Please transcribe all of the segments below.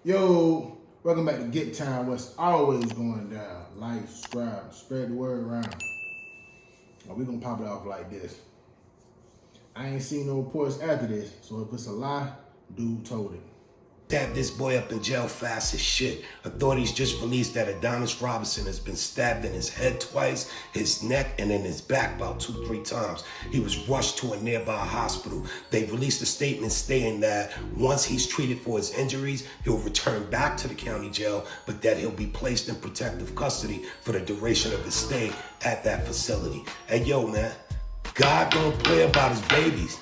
Yo, welcome back to Get Time. What's always going down? Like, subscribe, spread the word around. We're gonna pop it off like this. I ain't seen no reports after this, so if it's a lie, dude told it. Stabbed this boy up in jail fast as shit. Authorities just released that Adonis Robinson has been stabbed in his head twice, his neck, and in his back about 2-3 times. He was rushed to a nearby hospital. They released a statement stating that once he's treated for his injuries, he'll return back to the county jail, but that he'll be placed in protective custody for the duration of his stay at that facility. Hey, yo, man, God don't play about his babies.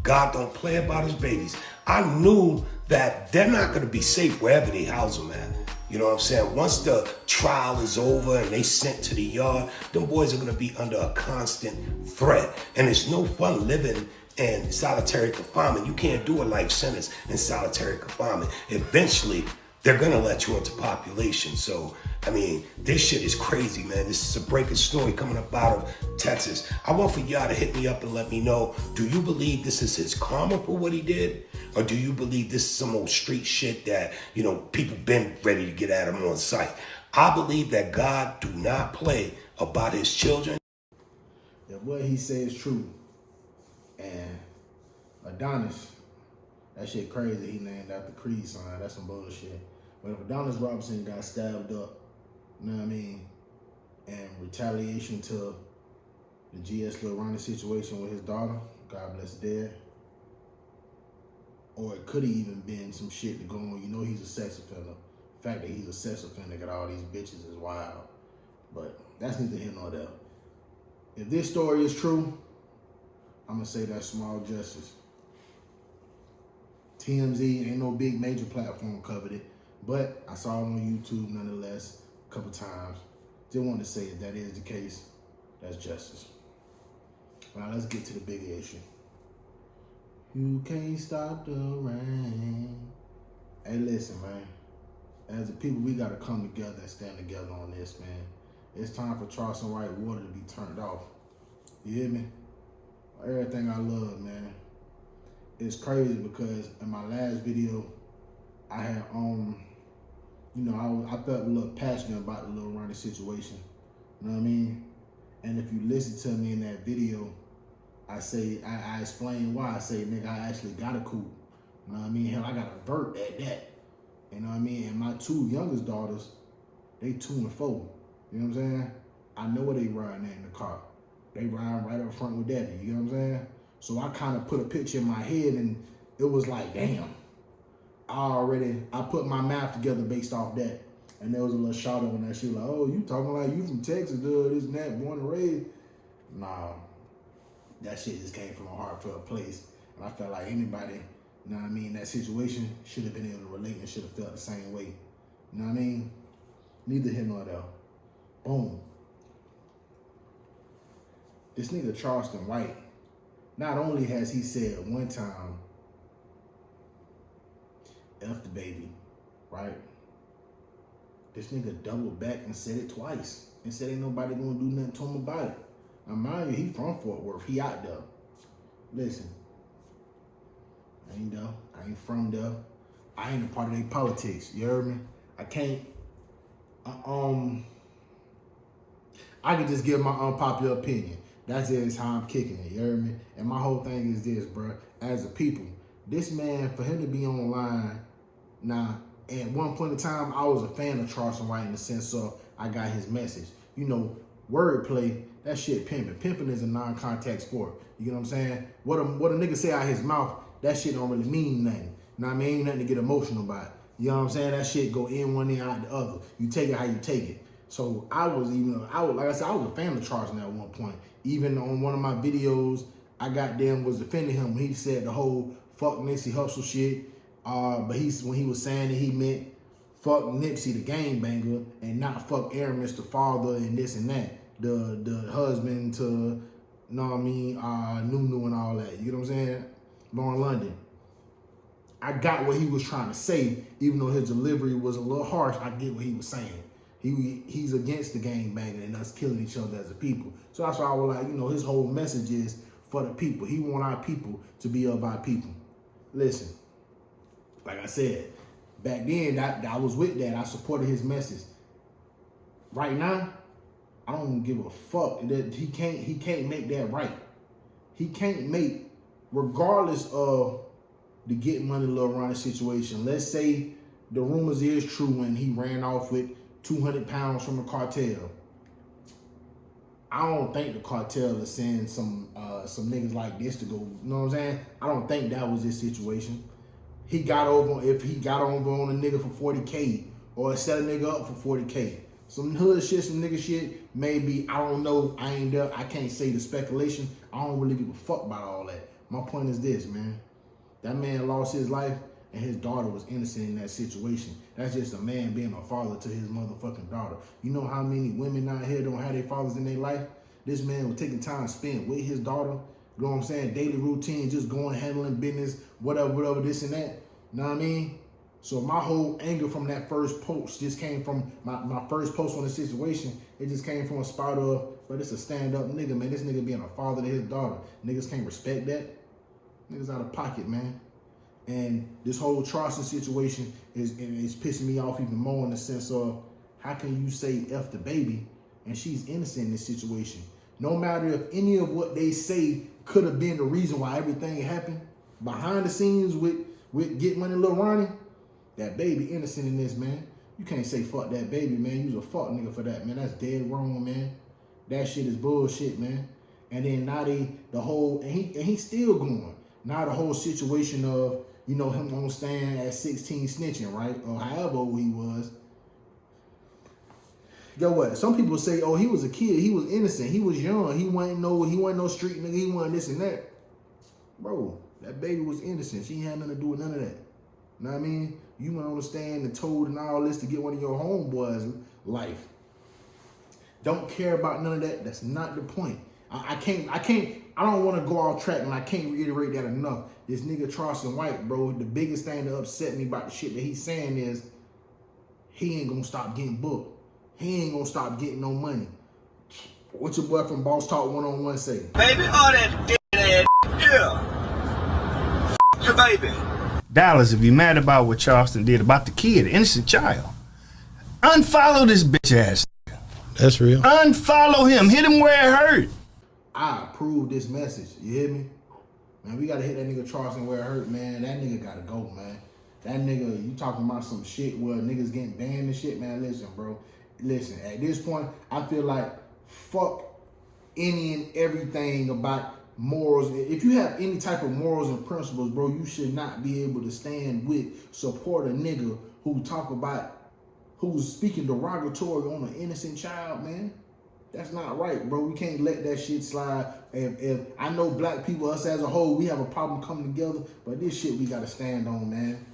God don't play about his babies. I knew that they're not going to be safe wherever they house them at. You know what I'm saying? Once the trial is over and they sent to the yard, them boys are going to be under a constant threat. And it's no fun living in solitary confinement. You can't do a life sentence in solitary confinement. Eventually, they're going to let you into population. So, I mean, this shit is crazy, man. This is a breaking story coming up out of Texas. I want for y'all to hit me up and let me know, do you believe this is his karma for what he did? Or do you believe this is some old street shit that, you know, people been ready to get at him on sight? I believe that God do not play about his children. If what he says is true, and Adonis, that shit crazy, he named after Creed son, that's some bullshit. But if Adonis Robinson got stabbed up, you know what I mean, and retaliation to the GS Lil Ronnie situation with his daughter, God bless the dead, or it could have even been some shit to go on. You know he's a sex offender. The fact that he's a sex offender, got all these bitches is wild. But that's neither here nor there. If this story is true, I'm gonna say that's small justice. TMZ ain't no big major platform covered it, but I saw it on YouTube nonetheless a couple times. Just wanted to say if that is the case, that's justice. Now let's get to the bigger issue. You can't stop the rain. Hey, listen, man. As a people, we gotta come together and stand together on this, man. It's time for Charleston White water to be turned off. You hear me? Everything I love, man. It's crazy because in my last video, I had, you know, I felt a little passionate about the Lil Ronnie situation. You know what I mean? And if you listen to me in that video, I say, I explain why. I say, nigga, I actually got a coupe. You know what I mean? Hell, I got a vert at that. You know what I mean? And my two youngest daughters, they 2 and 4. You know what I'm saying? I know where they riding in the car. They riding right up front with daddy. You know what I'm saying? So I kind of put a picture in my head and it was like, damn. I put my math together based off that. And there was a little shout on that. She was like, oh, you talking like you from Texas, dude, this and that, born and raised. Nah, that shit just came from a heartfelt place. And I felt like anybody, you know what I mean, that situation should have been able to relate and should have felt the same way. You know what I mean? Neither here nor there. Boom. This nigga Charleston White, not only has he said one time, F the baby, right? This nigga doubled back and said it twice and said ain't nobody gonna do nothing to him about it. Now mind you, he from Fort Worth, he out there. Listen, I ain't there, I ain't from there. I ain't a part of their politics, you heard me? I can't, I can just give my unpopular opinion. That's just how I'm kicking it, you heard me? And my whole thing is this, bro. As a people, this man, for him to be online, now, at one point in time, I was a fan of Charleston White in the sense of I got his message. You know, wordplay, that shit pimping. Pimping is a non-contact sport. You get what I'm saying? What a nigga say out his mouth, that shit don't really mean nothing. You know what I mean? Ain't nothing to get emotional about. You know what I'm saying? That shit go in one ear, out the other. You take it how you take it. So like I said, I was a fan of Charleston at one point. Even on one of my videos, I goddamn was defending him when he said the whole fuck Nipsey Hussle shit. But when he was saying that he meant fuck Nipsey the gangbanger and not fuck Aaron Mr. Father and this and that. The husband to, you know what I mean, Nunu and all that. You know what I'm saying? Lauren London. I got what he was trying to say, even though his delivery was a little harsh. I get what he was saying. He's against the gangbanging and us killing each other as a people. So that's why I was like, you know, his whole message is for the people. He want our people to be of our people. Listen, like I said, Back then, I was with that. I supported his message. Right now, I don't give a fuck. He can't make that right. He can't make, regardless of the Get Money Lil Ronnie situation. Let's say the rumors is true when he ran off with 200 pounds from the cartel. I don't think the cartel is sending some niggas like this to go, you know what I'm saying? I don't think that was his situation. If he got over on a nigga for 40K or set a nigga up for 40K. Some hood shit, some nigga shit, maybe, I don't know, I ain't there, I can't say the speculation. I don't really give a fuck about all that. My point is this, man. That man lost his life and his daughter was innocent in that situation. That's just a man being a father to his motherfucking daughter. You know how many women out here don't have their fathers in their life? This man was taking time spent with his daughter, you know what I'm saying? Daily routine, just going, handling business, whatever, this and that. You know what I mean? So my whole anger from that first post just came from my first post on the situation. It just came from a spot of, but it's a stand-up nigga, man. This nigga being a father to his daughter. Niggas can't respect that. Niggas out of pocket, man. And this whole Charleston situation is pissing me off even more in the sense of, how can you say F the baby and she's innocent in this situation? No matter if any of what they say could have been the reason why everything happened, behind the scenes with Get Money Lil Ronnie, that baby innocent in this, man. You can't say fuck that baby, man. You's a fuck nigga for that, man. That's dead wrong, man. That shit is bullshit, man. And then now he's still going. Now the whole situation of, you know, him on stand at 16 snitching, right? Or however old he was. Yo, what? Some people say, oh, he was a kid. He was innocent. He was young. He wasn't no street nigga. He wasn't this and that. Bro, that baby was innocent. She had nothing to do with none of that. You know what I mean? You went on the stand and told and all this to get one of your homeboys' life. Don't care about none of that. That's not the point. I don't want to go off track, and I can't reiterate that enough. This nigga Charleston White, bro, the biggest thing that upset me about the shit that he's saying is he ain't gonna stop getting booked. He ain't gonna stop getting no money. What your boy from Boss Talk 1-on-1 say? Baby, all that dead ass, yeah. F your baby. Dallas, if you're mad about what Charleston did about the kid, innocent child, unfollow this bitch ass. That's real. Unfollow him. Hit him where it hurt. I approve this message. You hear me? Man, we gotta hit that nigga Charleston where it hurt, man. That nigga gotta go, man. That nigga, you talking about some shit where niggas getting banned and shit, man. Listen, bro. Listen, at this point, I feel like fuck any and everything about morals. If you have any type of morals and principles, bro, you should not be able to stand with, support a nigga who's speaking derogatory on an innocent child, man. That's not right, bro. We can't let that shit slide. If I know black people, us as a whole, we have a problem coming together, but this shit we gotta stand on, man.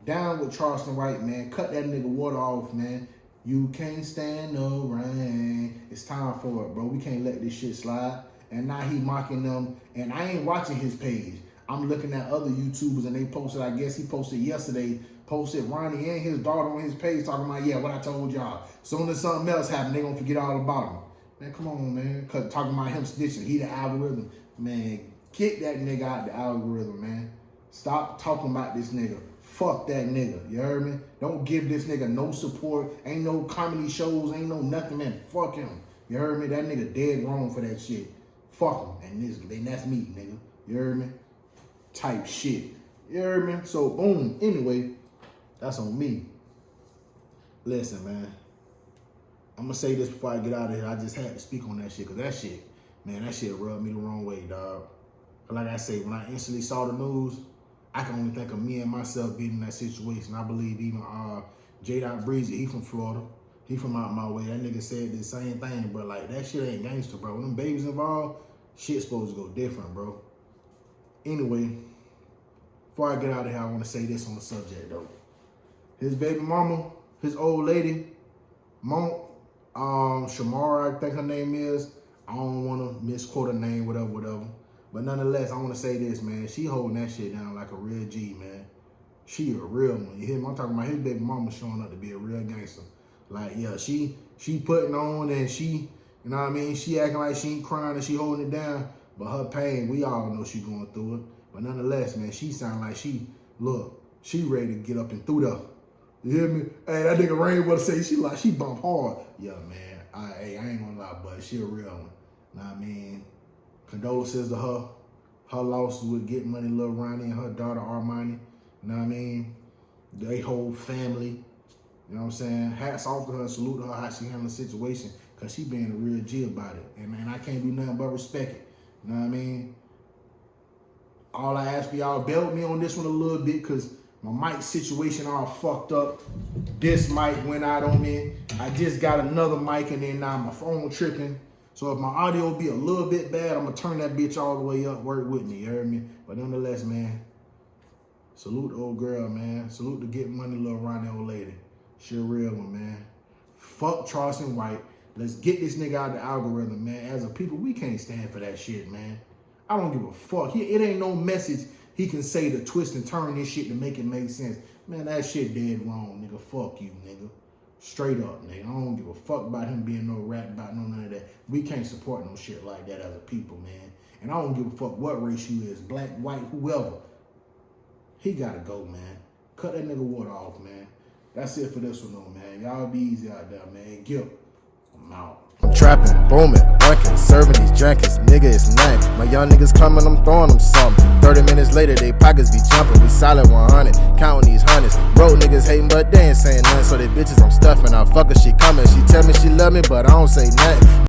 Down with Charleston White, man. Cut that nigga water off, man. You can't stand no rain. It's time for it, bro. We can't let this shit slide. And now he mocking them. And I ain't watching his page. I'm looking at other YouTubers and they posted, I guess he posted yesterday, posted Ronnie and his daughter on his page talking about, yeah, what I told y'all. Soon as something else happened, they gonna forget all about him. Man, come on, man. Talking about him snitching, he the algorithm. Man, kick that nigga out the algorithm, man. Stop talking about this nigga. Fuck that nigga, you heard me? Don't give this nigga no support. Ain't no comedy shows, ain't no nothing, man. Fuck him. You heard me? That nigga dead wrong for that shit. Fuck him. And that's me, nigga. You heard me? Type shit. You heard me? So, boom. Anyway, that's on me. Listen, man. I'm gonna say this before I get out of here. I just had to speak on that shit, because that shit, man, that shit rubbed me the wrong way, dog. But like I say, when I instantly saw the news, I can only think of me and myself being in that situation. I believe even J. Breezy, he from Florida. He from out my way. That nigga said the same thing, but like, that shit ain't gangster, bro. When them babies involved, shit's supposed to go different, bro. Anyway, before I get out of here, I want to say this on the subject, though. His baby mama, his old lady, Shamara, I think her name is. I don't want to misquote her name, whatever. But nonetheless, I want to say this, man. She holding that shit down like a real G, man. She a real one. You hear me? I'm talking about his baby mama showing up to be a real gangster. Like, yeah, she putting on and she, you know what I mean? She acting like she ain't crying and she holding it down. But her pain, we all know she going through it. But nonetheless, man, she sound like she ready to get up and through there. You hear me? Hey, that nigga Rain what say she bump hard. Yeah, man. I ain't gonna lie, but she a real one. Know what I mean? Condolences to her. Her loss with Get Money, Lil Ronnie, and her daughter Armani. You know what I mean? They whole family. You know what I'm saying? Hats off to her, salute to her how she handled the situation, because she being a real G about it. And man, I can't do nothing but respect it. You know what I mean? All I ask for y'all, bear with me on this one a little bit, because my mic situation all fucked up. This mic went out on me. I just got another mic, and then now my phone tripping. So if my audio be a little bit bad, I'm gonna turn that bitch all the way up, work with me, you heard me? But nonetheless, man, salute the old girl, man. Salute to Get Money, Lil Ronnie, old lady. She a real one, man. Fuck Charleston White. Let's get this nigga out of the algorithm, man. As a people, we can't stand for that shit, man. I don't give a fuck. It ain't no message he can say to twist and turn this shit to make it make sense. Man, that shit dead wrong, nigga. Fuck you, nigga. Straight up, nigga. I don't give a fuck about him being no rat about none of that. We can't support no shit like that as a people, man. And I don't give a fuck what race you is, black, white, whoever. He gotta go, man. Cut that nigga water off, man. That's it for this one, though, man. Y'all be easy out there, man. Gil, I'm out. I'm trapping, booming, bunking, serving these jankets, nigga, it's nothing. My young niggas coming, I'm throwing them something. 30 minutes later, they pockets be jumping. We solid 100, counting these hundreds. Broke niggas hating, but they ain't saying nothing. So they bitches I'm stuffing. I fuck her, she coming. She tell me she love me, but I don't say nothing.